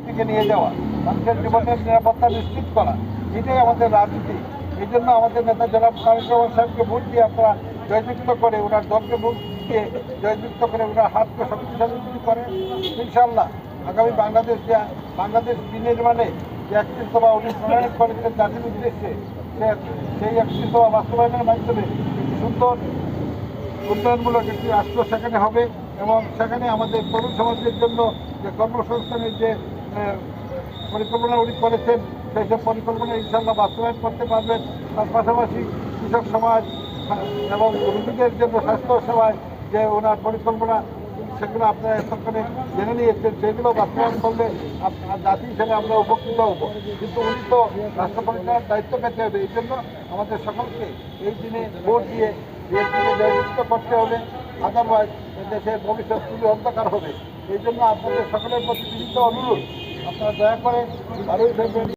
দিকে নিয়ে যাওয়া, মানুষের জীবনের নিরাপত্তা নিশ্চিত করা, এটাই আমাদের রাজনীতি। এই জন্য আমাদের নেতা জনাব তারেক রহমান সাহেবকে ভোট দিয়ে আপনারা জয়যুক্ত করে, ওনার দলকে ভোট দিয়ে জয়যুক্ত করে ওনার হাতকে শক্তিশালী যদি করে, ইনশাল্লাহ আগামী বাংলাদেশ বিনির্মাণে যে 31 দফা উনি প্রণয়ন করেছেন জাতির উদ্দেশ্যে, সেই 31 দফা বাস্তবায়নের মাধ্যমে সুন্দর উন্নয়নমূলক একটি রাষ্ট্র সেখানে হবে এবং সেখানে আমাদের তরুণ সমাজের জন্য যে কর্মসংস্থানের যে পরিকল্পনা উনি করেছেন, সেই সব পরিকল্পনা ইনশাল্লাহ বাস্তবায়ন করতে পারবেন। তার পাশাপাশি কৃষক সমাজ এবং রোগীদের জন্য স্বাস্থ্য সেবায় যে ওনার পরিকল্পনা, সেগুলো আপনারা এতক্ষণে জেনে নিয়েছেন, সেগুলো বাস্তবায়ন করলে জাতি হিসেবে আমরা উপকৃত হব। কিন্তু উনি তো রাষ্ট্র পরিচালনার দায়িত্ব পেতে হবে, এই জন্য আমাদের সকলকে এই দিনে ভোট দিয়ে বিএনপিকে জয়যুক্ত করতে হবে, আদারওয়াইজ দেশের ভবিষ্যৎ খুবই অন্ধকার হবে। এই জন্য আপনাদের সকলের প্রতি বিনীত অনুরোধ, আপনারা দয়া করে 12ই ফেব্রুয়ারি